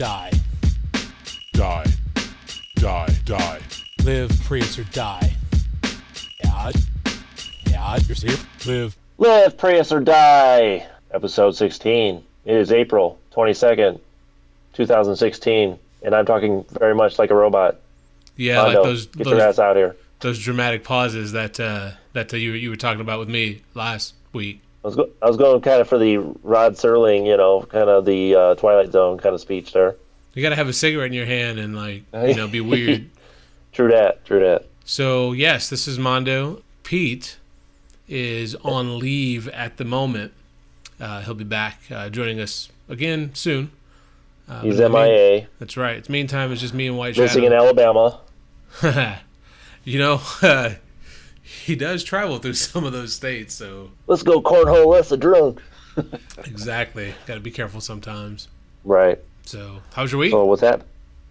die. Die. Die. Die. Live, Prius, or die. Yeah. Yeah, you're here. Live, Prius, or die. Episode 16. It is April 22nd, 2016, and I'm talking very much like a robot. Yeah, Mondo, like those get your ass out here. Those dramatic pauses that you were talking about with me last week. I was going kind of for the Rod Serling, kind of the Twilight Zone kind of speech there. You gotta have a cigarette in your hand and be weird. True that. So yes, this is Mondo. Pete is on leave at the moment. He'll be back joining us again soon. He's MIA. That's right. It's meantime, it's just me and White Shadow. Missing in Alabama. He does travel through some of those states, so... Let's go cornhole less a drunk. Exactly. Got to be careful sometimes. Right. So, how's your week? So, what's that?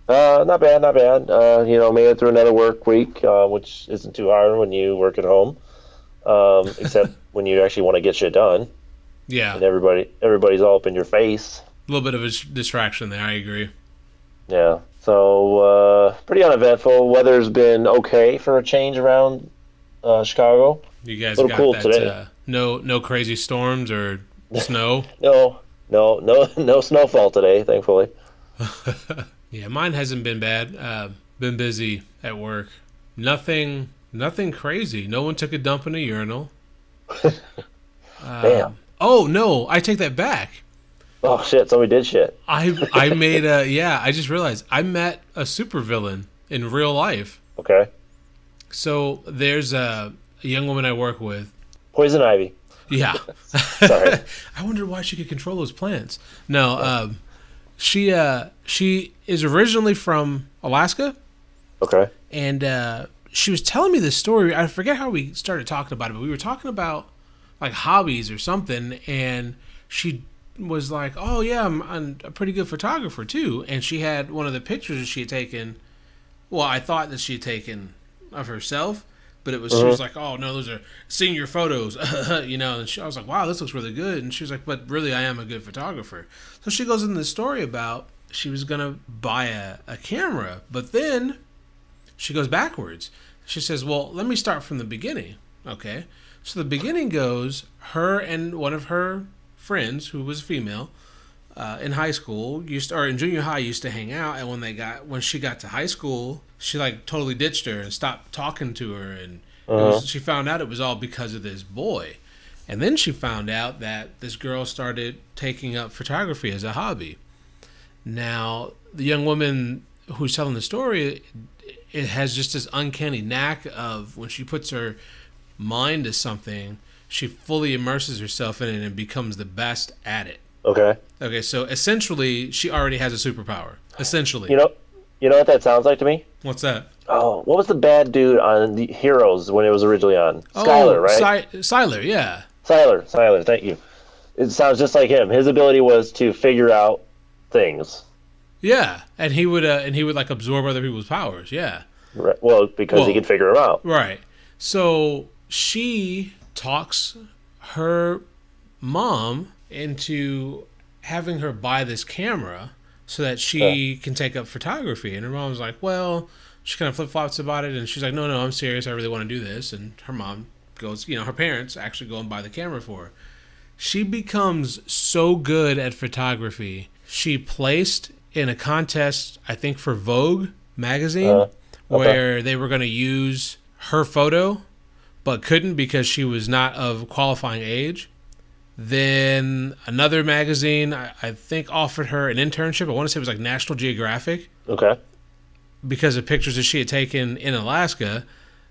Not bad. Made it through another work week, which isn't too hard when you work at home, except when you actually want to get shit done. Yeah. And everybody's all up in your face. A little bit of a distraction there, I agree. Yeah. So, pretty uneventful. Weather's been okay for a change around Chicago. You guys got cool that today. No crazy storms or snow? No snowfall today, thankfully. Yeah, mine hasn't been bad. Been busy at work. Nothing crazy. No one took a dump in a urinal. Damn. Oh, no, I take that back. Oh, shit, somebody did shit. I made I just realized I met a supervillain in real life. Okay. So there's a young woman I work with. Poison ivy. Yeah. Sorry. I wondered why she could control those plants. No, she is originally from Alaska. Okay. And she was telling me this story. I forget how we started talking about it, but we were talking about like hobbies or something, and she was like, "Oh yeah, I'm a pretty good photographer too." And she had one of the pictures that she had taken. Well, I thought that she had taken of herself, but it was she was like, "Oh no, those are senior photos," And I was like, "Wow, this looks really good." And she was like, "But really, I am a good photographer." So she goes into the story about she was gonna buy a camera, but then she goes backwards. She says, "Well, let me start from the beginning." Okay, so the beginning goes her and one of her friends who was female in high school in junior high used to hang out, and when she got to high school, she like totally ditched her and stopped talking to her, and she found out it was all because of this boy. And then she found out that this girl started taking up photography as a hobby. Now the young woman who's telling the story, it has just this uncanny knack of when she puts her mind to something, she fully immerses herself in it and becomes the best at it. Okay, so essentially, she already has a superpower. Essentially. You know what that sounds like to me? What's that? Oh, what was the bad dude on the Heroes when it was originally on? Skyler, right? Skyler, yeah. Skyler, thank you. It sounds just like him. His ability was to figure out things. Yeah, and he would like absorb other people's powers. Yeah. Right. Well, because he could figure them out. Right. So she talks her mom into having her buy this camera so that she can take up photography. And her mom's like, well, she kind of flip-flops about it, and she's like, no, I'm serious, I really want to do this. And her mom goes, her parents actually go and buy the camera for her. She becomes so good at photography, she placed in a contest, I think for Vogue magazine, where they were going to use her photo but couldn't because she was not of qualifying age. Then another magazine, I think, offered her an internship. I want to say it was like National Geographic. Okay. Because of pictures that she had taken in Alaska.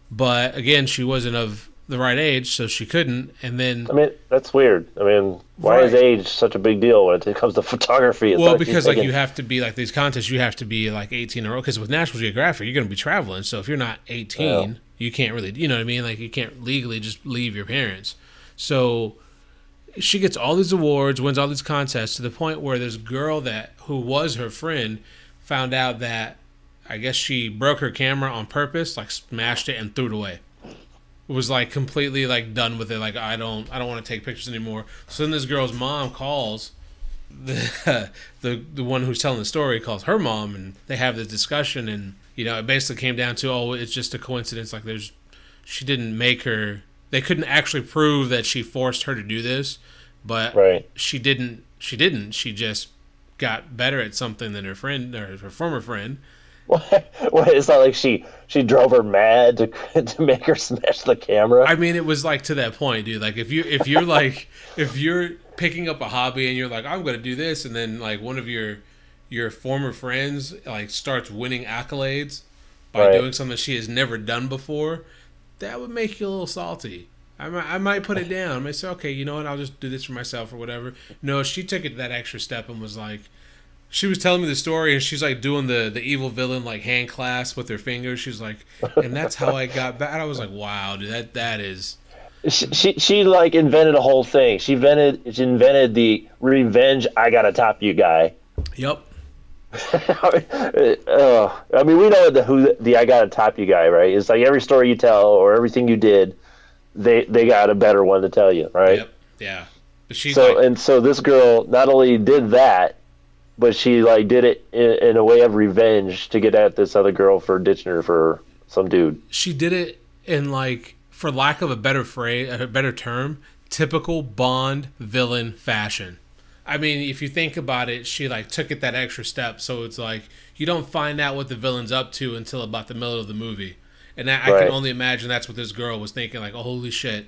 But again, she wasn't of the right age, so she couldn't. And then... I mean, that's weird. I mean, why is age such a big deal when it comes to photography? Well, because like you have to be, like these contests, you have to be like 18 or... Because with National Geographic, you're going to be traveling. So if you're not 18, you can't really... You know what I mean? Like, you can't legally just leave your parents. So... She gets all these awards, wins all these contests, to the point where this girl who was her friend found out that I guess she broke her camera on purpose, like smashed it and threw it away. It was like completely like done with it. Like I don't want to take pictures anymore. So then this girl's mom calls the one who's telling the story calls her mom, and they have this discussion, and it basically came down to, oh, it's just a coincidence. Like she didn't make her. They couldn't actually prove that she forced her to do this, but she didn't. She just got better at something than her friend or her former friend. What? It's not like she drove her mad to make her smash the camera. I mean, it was like to that point, dude. Like if you're picking up a hobby and you're like, I'm gonna do this, and then like one of your former friends like starts winning accolades by doing something she has never done before, that would make you a little salty. I might put it down. I might say, okay, you know what? I'll just do this for myself or whatever. No, she took it that extra step and was like, she was telling me the story, and she's like doing the evil villain like hand clasp with her fingers. She's like, and that's how I got back. I was like, wow, dude, that is. She like invented a whole thing. She invented the revenge I gotta top you guy. Yep. I mean, we know who the I gotta top you guy, right? It's like every story you tell or everything you did, they got a better one to tell you, right? Yep. Yeah. But so this girl not only did that, but she like did it in a way of revenge to get at this other girl for ditching her for some dude. She did it in, like, for lack of a better phrase, a better term, typical Bond villain fashion. I mean, if you think about it, she like took it that extra step. So it's like you don't find out what the villain's up to until about the middle of the movie. And I can only imagine that's what this girl was thinking. Like, oh, holy shit!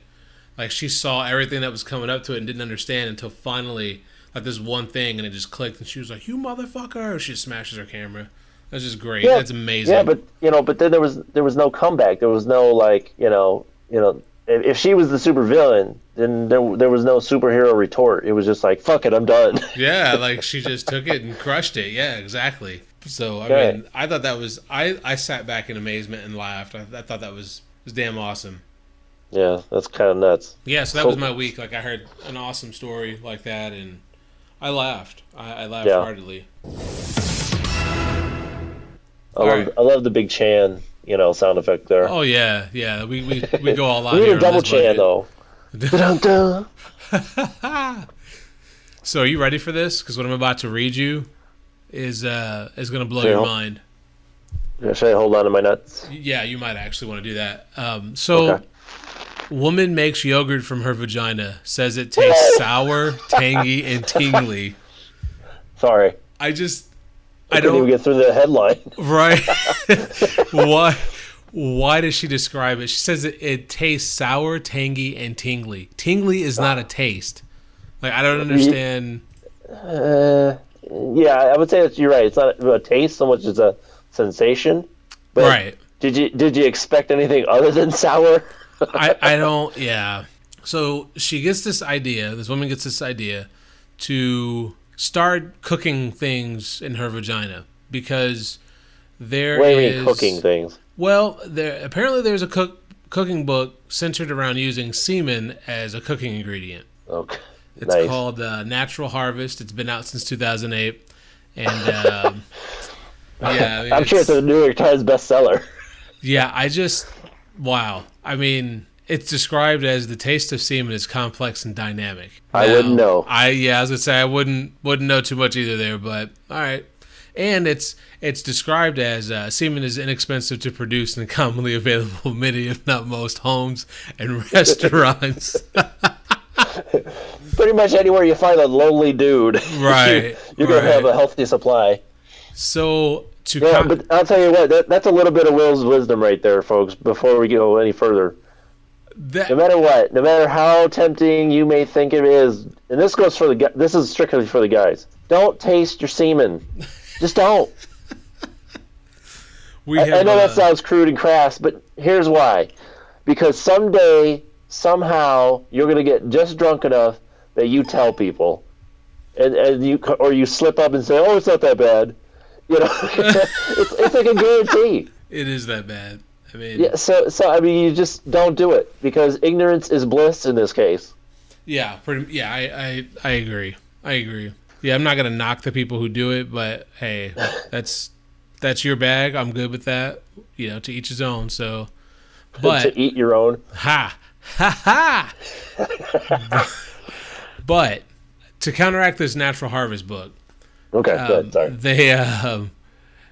Like she saw everything that was coming up to it and didn't understand until finally, like this one thing, and it just clicked. And she was like, "You motherfucker!" She just smashes her camera. That's just great. Yeah, that's amazing. Yeah, but then there was no comeback. There was no like if she was the super villain, then there was no superhero retort. It was just like, fuck it, I'm done. Yeah, like she just took it and crushed it. Yeah, exactly. So I mean, I thought that was I sat back in amazement and laughed. I thought that was damn awesome. Yeah, that's kind of nuts. Yeah, so that was my week. Like I heard an awesome story like that, and I laughed. I laughed heartily. I love the big Chan, sound effect there. Oh yeah. We go all out. We need here a double Chan though. Dun-dun. So are you ready for this? Because what I'm about to read you is going to blow your mind. Yeah, should I hold on to my nuts? Yeah, you might actually want to do that. Okay. Woman makes yogurt from her vagina. Says it tastes sour, tangy, and tingly. Sorry. I couldn't even get through the headline. Right. Why does she describe it? She says it tastes sour, tangy, and tingly. Tingly is not a taste. Like, I don't understand. Yeah, I would say that you're right. It's not a taste so much as a sensation. But right. Did you expect anything other than sour? I don't. Yeah. So she gets this idea. This woman gets this idea to start cooking things in her vagina because there is cooking things. Well, apparently there's a cooking book centered around using semen as a cooking ingredient. Okay. It's called Natural Harvest. It's been out since 2008, and yeah, I mean, I'm sure it's a New York Times bestseller. Yeah, wow. I mean, it's described as the taste of semen is complex and dynamic. I wouldn't know. I was gonna say I wouldn't know too much either there, but all right. And it's described as semen is inexpensive to produce and commonly available in many, if not most, homes and restaurants. Pretty much anywhere you find a lonely dude, right? you're gonna have a healthy supply. So but I'll tell you what, that's a little bit of Will's wisdom right there, folks. Before we go any further, no matter what, no matter how tempting you may think it is, and this goes for this is strictly for the guys. Don't taste your semen. Just don't. I know that sounds crude and crass, but here's why. Because someday, somehow, you're going to get just drunk enough that you tell people, and you slip up and say, "Oh, it's not that bad." It's like a guarantee. It is that bad. I mean, yeah. So I mean, you just don't do it because ignorance is bliss in this case. Yeah. I agree. Yeah, I'm not gonna knock the people who do it, but hey, that's your bag. I'm good with that. To each his own. So, but to eat your own. Ha. But to counteract this Natural Harvest book, Okay, good. Sorry.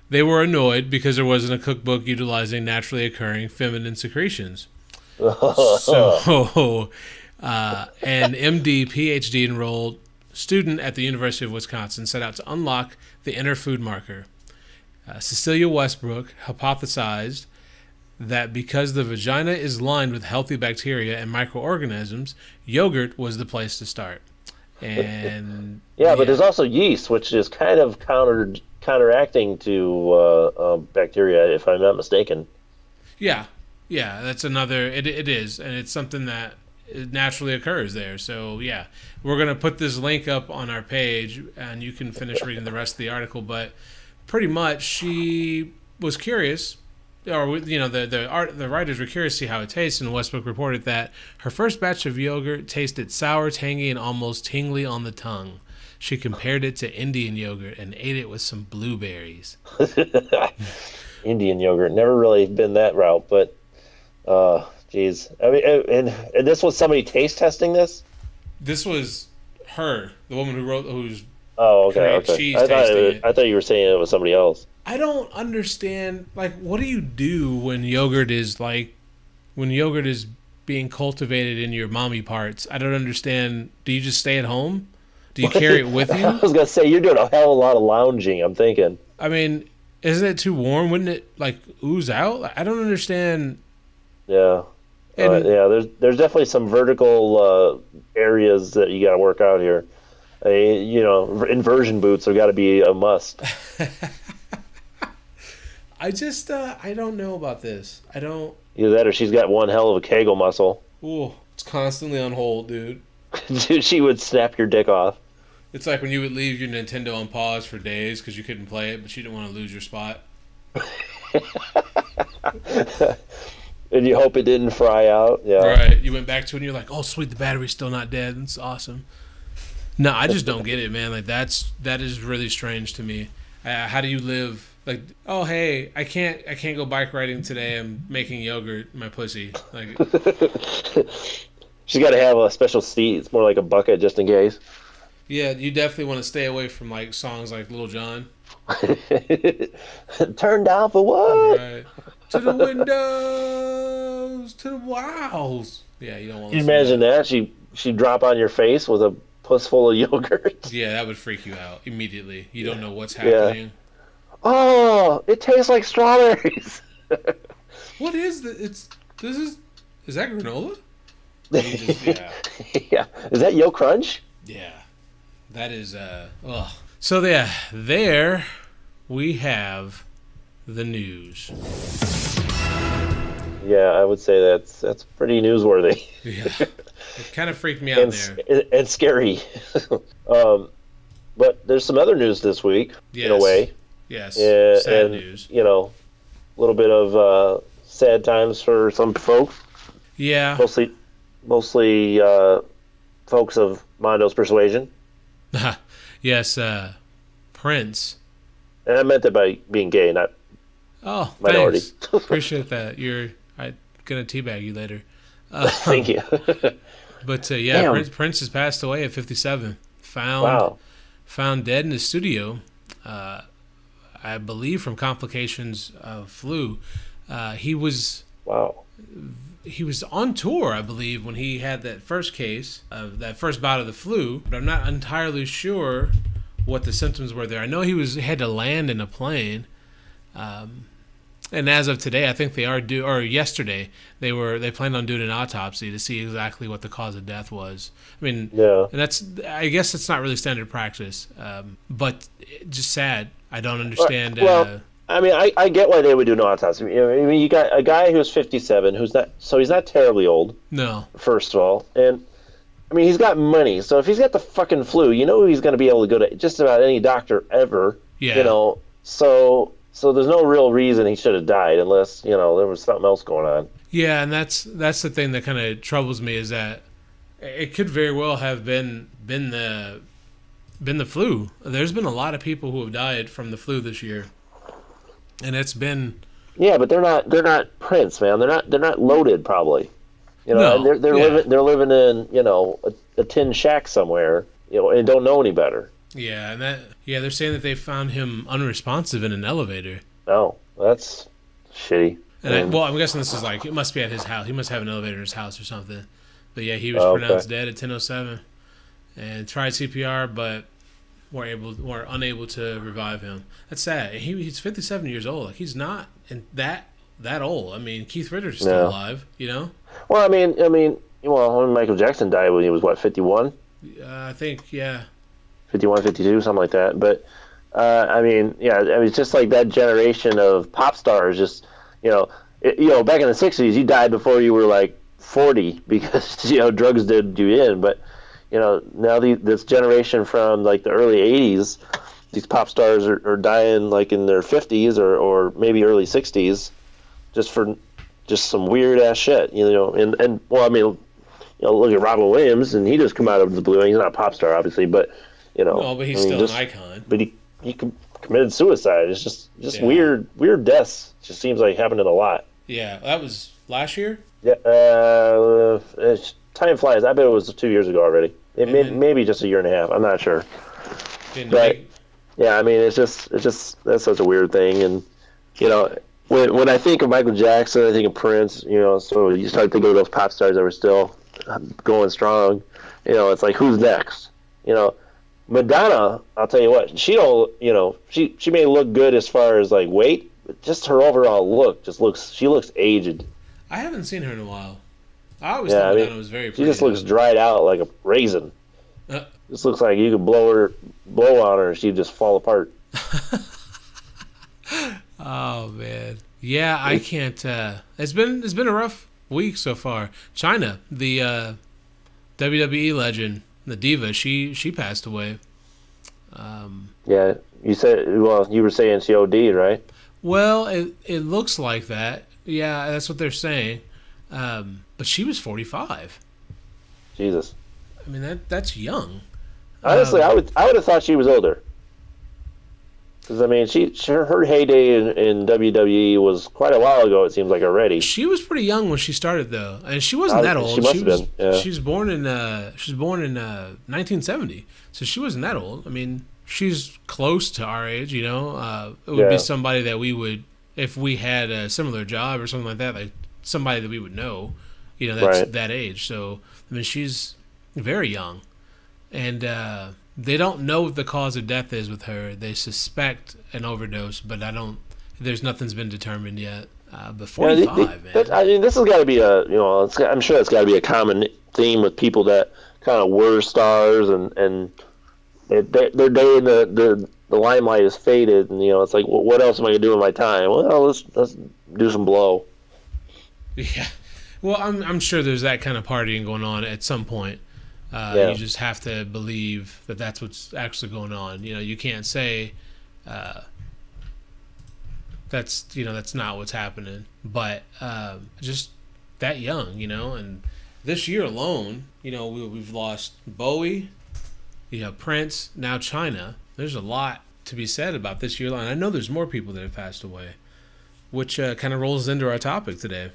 they were annoyed because there wasn't a cookbook utilizing naturally occurring feminine secretions. So, an MD, PhD enrolled student at the University of Wisconsin set out to unlock the inner food marker. Cecilia Westbrook hypothesized that because the vagina is lined with healthy bacteria and microorganisms, yogurt was the place to start. And but there's also yeast, which is kind of counteracting to bacteria, if I'm not mistaken. Yeah, that's another. It is, and it's something that naturally occurs there. So yeah, we're gonna put this link up on our page, and you can finish reading the rest of the article. But pretty much, she was curious, or the writers were curious to see how it tastes, and Westbrook reported that her first batch of yogurt tasted sour, tangy, and almost tingly on the tongue. She compared it to Indian yogurt and ate it with some blueberries. Indian yogurt, never really been that route, but geez, I mean, and this was somebody taste testing this. This was her, the woman who's. Oh, okay. Cheese tasting it. I thought you were saying it was somebody else. I don't understand. Like, what do you do when yogurt is being cultivated in your mommy parts? I don't understand. Do you just stay at home? Do you carry it with you? I was gonna say you're doing a hell of a lot of lounging. I'm thinking. I mean, isn't it too warm? Wouldn't it like ooze out? I don't understand. Yeah. There's definitely some vertical areas that you got to work out here. Inversion boots have got to be a must. I just I don't know about this. I don't. Either that or she's got one hell of a Kegel muscle. Ooh, it's constantly on hold, dude. Dude, she would snap your dick off. It's like when you would leave your Nintendo on pause for days because you couldn't play it, but you didn't want to lose your spot. And you hope it didn't fry out. Yeah. Right. You went back to it and you're like, oh, sweet, the battery's still not dead. That's awesome. No, I just don't get it, man. Like, that is really strange to me. How do you live? Like, oh, hey, I can't go bike riding today. I'm making yogurt in my pussy. Like, she's got to have a special seat. It's more like a bucket just in case. Yeah, you definitely want to stay away from like songs like Little John. Turn down for what? Right. To the windows, to the walls. Yeah, you don't want to imagine that. She'd drop on your face with a puss full of yogurt. Yeah, that would freak you out immediately. You don't know what's happening. Yeah. Oh, it tastes like strawberries. What is this? Is that granola? Yeah. Is that Yo Crunch? Yeah. That is So yeah, there we have the news. Yeah, I would say that's pretty newsworthy. Yeah, it kind of freaked me out there. And scary. But there's some other news this week, in a way. Yes, sad news. A little bit of sad times for some folks. Yeah. Mostly folks of Mondo's persuasion. Yes, Prince. And I meant that by being gay, not minority. Thanks. Appreciate that. I'm gonna teabag you later. Thank you. But Prince has passed away at 57. Found dead in his studio. I believe from complications of flu. He was on tour, I believe, when he had that first case of that first bout of the flu. But I'm not entirely sure what the symptoms were there. I know he had to land in a plane. And as of today, I think they are due, or yesterday, they planned on doing an autopsy to see exactly what the cause of death was. I mean, and I guess it's not really standard practice, but just sad. I don't understand. I mean, I get why they would do an autopsy. I mean, you got a guy who's 57, he's not terribly old. No. First of all, and I mean, he's got money, so if he's got the fucking flu, he's going to be able to go to just about any doctor ever. Yeah. So there's no real reason he should have died unless there was something else going on. Yeah, and that's the thing that kind of troubles me is that it could very well have been the flu. There's been a lot of people who have died from the flu this year, and it's been. Yeah, but they're not Prince, man. They're not loaded probably. No, they're living in a tin shack somewhere. and don't know any better. Yeah, and they're saying that they found him unresponsive in an elevator. No, that's shitty. And I'm guessing this is like, it must be at his house. He must have an elevator in his house or something. But yeah, he was pronounced dead at 10:07 and tried CPR, but were unable to revive him. That's sad. He's 57 years old. Like, he's not that old. I mean, Keith Richards is still alive, you know? Well, I mean, when Michael Jackson died when he was, what, 51? I think, yeah. 51, 52, something like that. But, it's just like that generation of pop stars just, back in the 60s, you died before you were, like, 40 because, drugs did you in. But, now this generation from, like, the early 80s, these pop stars are dying, like, in their 50s or maybe early 60s just for just some weird-ass shit, look at Robin Williams, and he just come out of the blue. He's not a pop star, obviously, but, but he's still an icon. But he committed suicide. It's just weird deaths. It just seems like happening a lot. Yeah, that was last year? Yeah, time flies. I bet it was 2 years ago already. Maybe just a year and a half. I'm not sure. Yeah, I mean, it's just that's such a weird thing, and when I think of Michael Jackson, I think of Prince. So you start thinking of those pop stars that were still going strong. It's like, who's next? Madonna, I'll tell you what, she don't. She may look good as far as like weight, but just her overall look she looks aged. I haven't seen her in a while. I always thought Madonna was very pretty. She just looks dried out like a raisin. Just looks like you could blow on her and she'd just fall apart. Oh man, yeah, I can't. It's been a rough week so far. China, the WWE legend, the diva, she passed away. Yeah, you were saying she OD'd, right? Well, it looks like that. Yeah, that's what they're saying. But she was 45. Jesus. I mean, that's young. Honestly, I would have thought she was older. Because, I mean, her heyday in WWE was quite a while ago, it seems like, already. She was pretty young when she started, though. And she wasn't that old. She must have been, yeah. She was born in 1970. So she wasn't that old. I mean, she's close to our age, It would be somebody that we would, if we had a similar job or something like that, like somebody that we would know, that's that age. So, I mean, she's very young. And they don't know what the cause of death is with her. They suspect an overdose, but nothing's been determined yet. But 45, man. I mean, this has got to be I'm sure that's got to be a common theme with people that kind of were stars and their day in the limelight is faded, and it's like, what else am I gonna do with my time? Well, let's do some blow. Yeah, well, I'm sure there's that kind of partying going on at some point. You just have to believe that that's what's actually going on. You can't say that's not what's happening. But just that young, and this year alone, we've lost Bowie, Prince, now China. There's a lot to be said about this year alone. I know there's more people that have passed away, which kind of rolls into our topic today.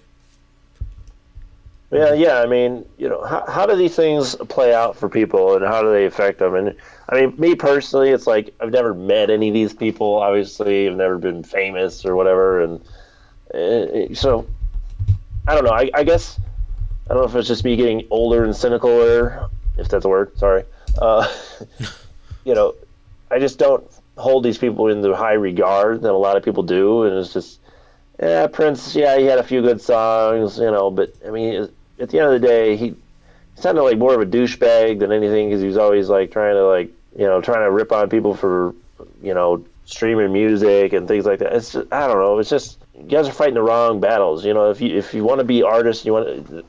Yeah. I mean, how do these things play out for people, and how do they affect them? And I mean, me personally, it's like I've never met any of these people. Obviously, I've never been famous or whatever, and so I don't know. I guess I don't know if it's just me getting older and cynical, or if that's a word. Sorry. I just don't hold these people in the high regard that a lot of people do, and it's just, Prince, he had a few good songs, but I mean, at the end of the day, he sounded like more of a douchebag than anything, because he was always like trying to rip on people for, streaming music and things like that. It's just, I don't know. It's just, you guys are fighting the wrong battles. If you want to be artists, you want to,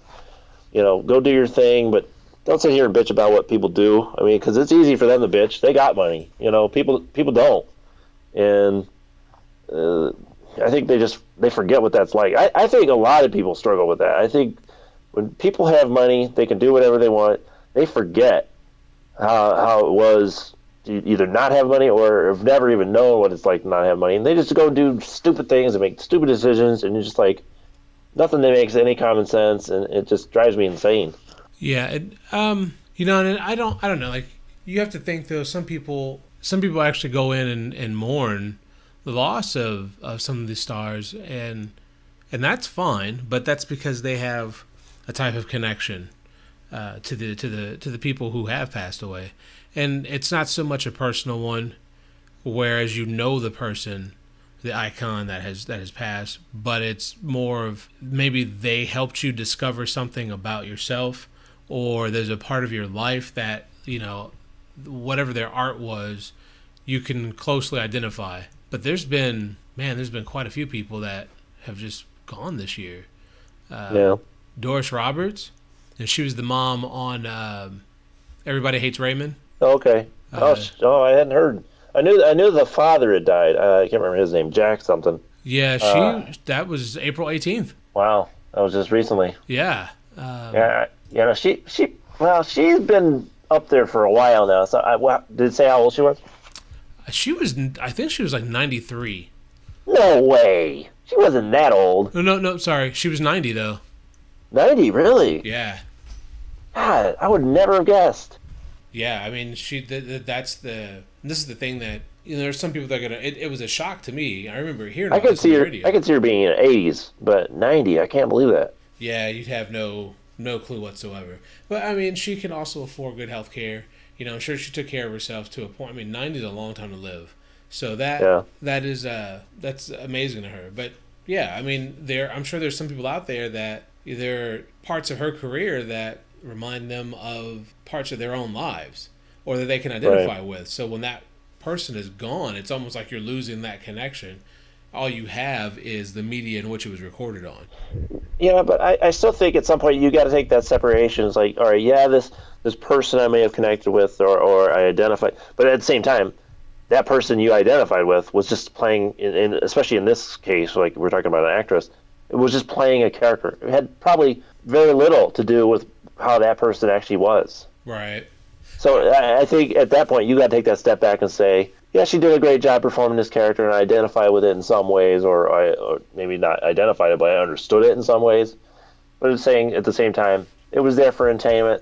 go do your thing, but don't sit here and bitch about what people do. I mean, because it's easy for them to bitch. They got money. People don't. And I think they forget what that's like. I think a lot of people struggle with that. I think when people have money, they can do whatever they want. They forget how it was to either not have money or have never even known what it's like to not have money. And they just go do stupid things and make stupid decisions, and it's just like nothing that makes any common sense, and it just drives me insane. Yeah, and I don't know. Like, you have to think though, some people actually go in and mourn the loss of some of these stars, and that's fine, but that's because they have a type of connection to the people who have passed away, and it's not so much a personal one, whereas you know the person, the icon that has passed, but it's more of maybe they helped you discover something about yourself, or there's a part of your life that, you know, whatever their art was, you can closely identify. But there's been quite a few people that have just gone this year. Yeah. Doris Roberts, and she was the mom on Everybody Hates Raymond. Okay. I hadn't heard. I knew the father had died. I can't remember his name. Jack something. Yeah, that was April 18th. Wow, that was just recently. Yeah. Yeah. You know, she's been up there for a while now. So, did it say how old she was? I think she was like 93. No way. She wasn't that old. No, sorry. She was 90 though. 90, really? Yeah. God, I would never have guessed. Yeah, I mean, this is the thing that, you know, there's some people that are gonna. It was a shock to me. I remember hearing. I could see her being in the 80s, but 90, I can't believe that. Yeah, you'd have no clue whatsoever. But I mean, she can also afford good health care. You know, I'm sure she took care of herself to a point. I mean, 90 is a long time to live. So that's amazing to her. But yeah, I mean, I'm sure there's some people out there that there are parts of her career that remind them of parts of their own lives, or that they can identify with. So when that person is gone, it's almost like you're losing that connection. All you have is the media in which it was recorded on. Yeah, but I still think at some point you got to take that separation. It's like, all right, yeah, this person I may have connected with or I identified, but at the same time, that person you identified with was just playing, especially in this case, like we're talking about an actress, it was just playing a character. It had probably very little to do with how that person actually was. Right. So I think at that point you got to take that step back and say, yeah, she did a great job performing this character, and I identify with it in some ways, or maybe not identified it, but I understood it in some ways. But it's saying at the same time, it was there for entertainment.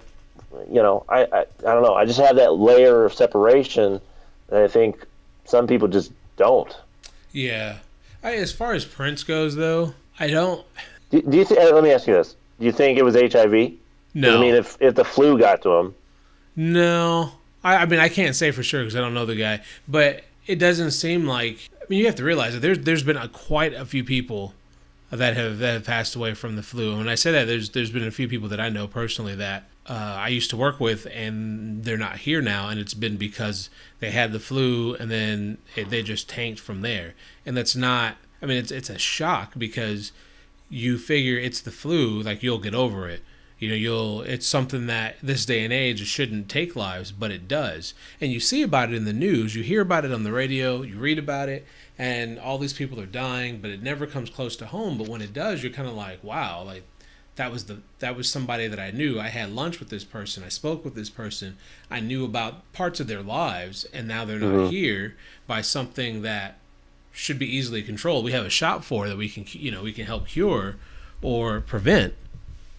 You know, I don't know. I just have that layer of separation that I think some people just don't. Yeah. As far as Prince goes, though, I don't. Do you think? Let me ask you this: do you think it was HIV? No. I mean, if the flu got to him. No. I mean, I can't say for sure because I don't know the guy, but it doesn't seem like. I mean, you have to realize that there's been quite a few people that have passed away from the flu. And when I say that, there's been a few people that I know personally that I used to work with, and they're not here now, and it's been because they had the flu, and then they just tanked from there. And that's not. I mean, it's a shock because you figure it's the flu, like you'll get over it. You know, it's something that this day and age it shouldn't take lives, but it does. And you see about it in the news, you hear about it on the radio, you read about it, and all these people are dying, but it never comes close to home. But when it does, you're kind of like, wow, like that was somebody that I knew. I had lunch with this person, I spoke with this person, I knew about parts of their lives, and now they're not here by something that should be easily controlled. We have a shot for that we can help cure or prevent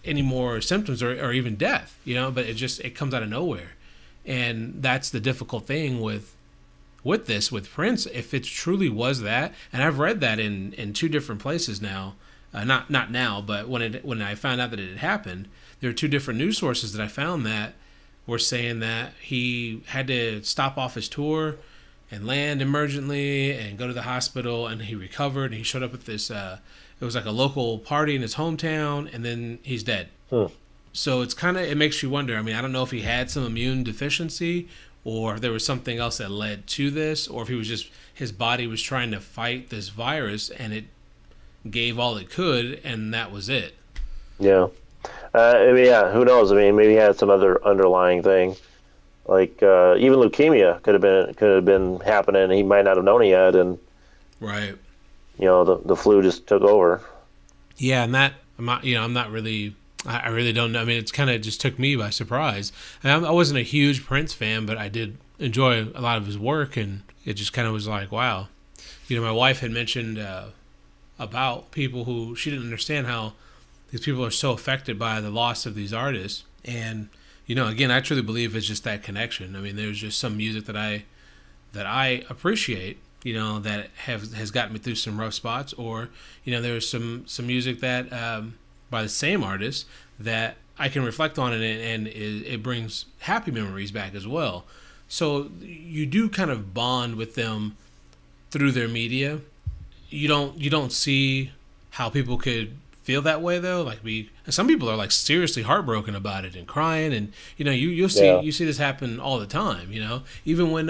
any more symptoms or even death, but it comes out of nowhere. And that's the difficult thing with Prince. If it truly was that, and I've read that in two different places now, not now, but when I found out that it had happened, there are two different news sources that I found that were saying that he had to stop off his tour and land emergently and go to the hospital, and he recovered, and he showed up at this it was like a local party in his hometown, and then he's dead. So it makes you wonder. I mean, I don't know if he had some immune deficiency, or if there was something else that led to this, or if he was just, his body was trying to fight this virus and it gave all it could, and that was it. Yeah. I mean, yeah, who knows? I mean, maybe he had some other underlying thing. Like even leukemia could have been happening, and he might not have known it yet, and right. The flu just took over. Yeah, and that I'm not really. I really don't know. I mean, it's kind of just took me by surprise. I wasn't a huge Prince fan, but I did enjoy a lot of his work, and it just kind of was like, wow. My wife had mentioned about people who she didn't understand how these people are so affected by the loss of these artists, and Again, I truly believe it's just that connection. I mean, there's just some music that I appreciate, that has gotten me through some rough spots, or there's some music that by the same artist that I can reflect on it, and it brings happy memories back as well. So you do kind of bond with them through their media. You don't see how people could feel that way though. Like some people are like seriously heartbroken about it and crying, and you see this happen all the time. Even when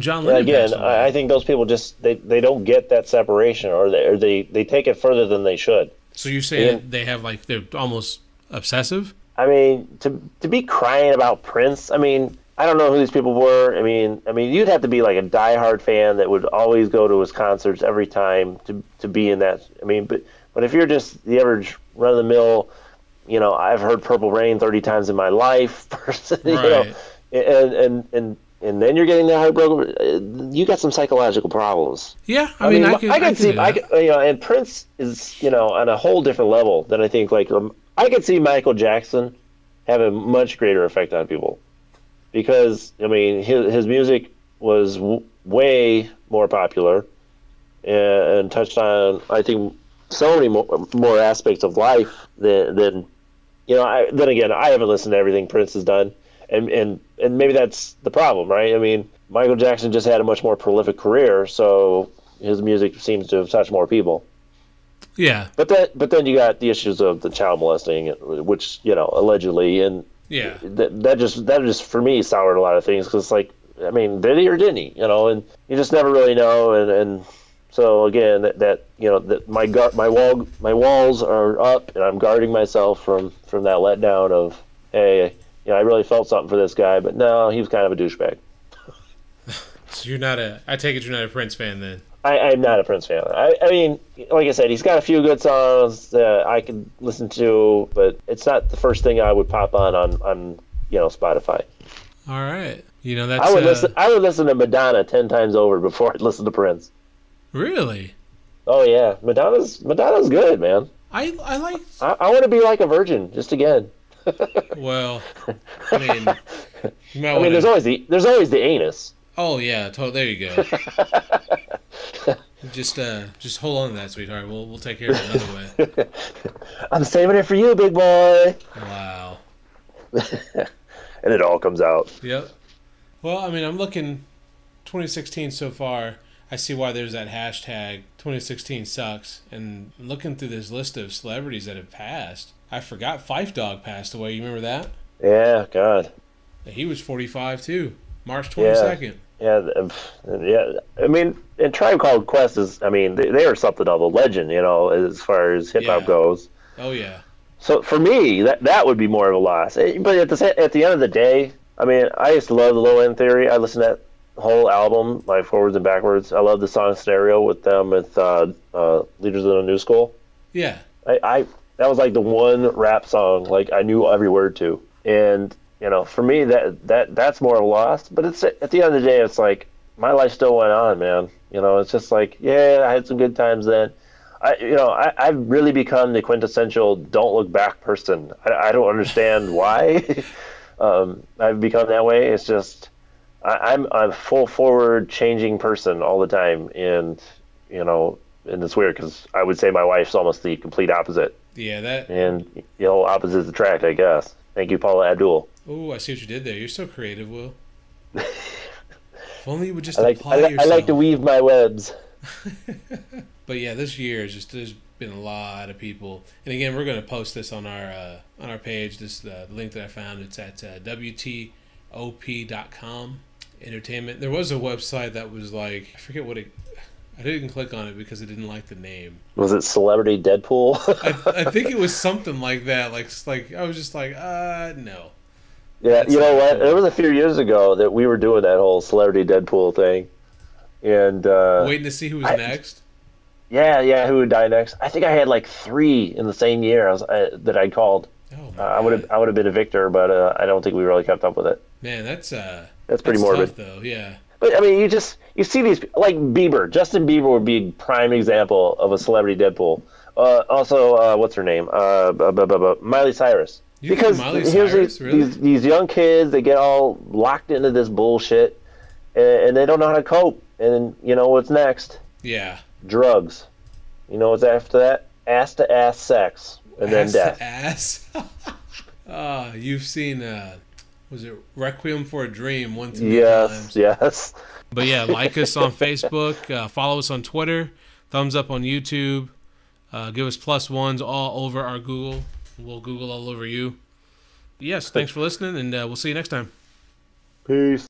John Lennon passed away. I think those people just they don't get that separation, or they take it further than they should. So you're saying they have they're almost obsessive? I mean, to be crying about Prince, I mean, I don't know who these people were. I mean, you'd have to be like a diehard fan that would always go to his concerts every time to be in that. I mean, but if you're just the average run-of-the-mill, I've heard Purple Rain 30 times in my life person, right. And then you're getting that heartbroken. You got some psychological problems. Yeah, I mean, I can see, and Prince is, on a whole different level than I think. I could see Michael Jackson have a much greater effect on people, because his music was way more popular and touched on, I think, so many more aspects of life than then again, I haven't listened to everything Prince has done. And maybe that's the problem, right? I mean, Michael Jackson just had a much more prolific career, so his music seems to have touched more people. Yeah. But then you got the issues of the child molesting, which allegedly, and yeah, that just for me soured a lot of things, because did he or didn't he? And you just never really know, and so again, that my walls are up, and I'm guarding myself from that letdown of, hey. I really felt something for this guy, but no, he was kind of a douchebag. So I take it you're not a Prince fan then? I'm not a Prince fan. I mean, like I said, he's got a few good songs that I could listen to, but it's not the first thing I would pop on Spotify. All right. That's I would listen to Madonna 10 times over before I'd listen to Prince. Really? Oh yeah, Madonna's good, man. I want to be like a virgin just again. Well, I mean, there's always the anus. Oh yeah, there you go. Just hold on to that, sweetheart. We'll take care of it another way. I'm saving it for you, big boy. Wow. And it all comes out. Yep. Well, I'm looking 2016 so far. I see why there's that hashtag 2016 sucks, and looking through this list of celebrities that have passed. I forgot Phife Dawg passed away. You remember that? Yeah, God. He was 45 too. March 22nd. Yeah. And Tribe Called Quest is, they are something of a legend, as far as hip hop goes. Oh yeah. So for me, that would be more of a loss. But at the end of the day, I used to love the Low End Theory. I listened to that whole album, like forwards and backwards. I love the song Stereo with them, with Leaders of the New School. Yeah. That was like the one rap song like I knew every word to, and for me that's more of a loss. But it's at the end of the day, it's like my life still went on, man. It's just like, yeah, I had some good times then. I've really become the quintessential don't look back person. I don't understand why I've become that way. It's just I'm a full forward changing person all the time, and and it's weird because I would say my wife's almost the complete opposite. Yeah, and opposites attract, I guess. Thank you, Paula Abdul. Oh, I see what you did there. You're so creative, Will. If only you would just apply yourself. I like to weave my webs. But yeah, this year is there's been a lot of people, and again, we're going to post this on our page. This the link that I found. It's at WTOP.com. Entertainment. There was a website that was like, I forget what I didn't click on it because I didn't like the name. Was it Celebrity Deadpool? I think it was something like that. Like I was just like, no. Yeah, you know what? It was a few years ago that we were doing that whole Celebrity Deadpool thing, and waiting to see who was next. Yeah, who would die next? I think I had like 3 in the same year that I called. Oh, I would have been a victor, but I don't think we really kept up with it. Man, that's pretty morbid, tough, though. Yeah. But you see these, like Bieber. Justin Bieber would be a prime example of a Celebrity Deadpool. Also, what's her name? Miley Cyrus. You think Because Miley here's Cyrus, really? these young kids, they get all locked into this bullshit, and they don't know how to cope. And you know what's next? Yeah. Drugs. You know what's after that? Ass to ass sex, and then Ass death. to ass. You've seen, was it Requiem for a Dream? One too many times. Yes. But yeah, like us on Facebook, follow us on Twitter, thumbs up on YouTube, give us +1s all over our Google. We'll Google all over you. Yes, thanks for listening, and we'll see you next time. Peace.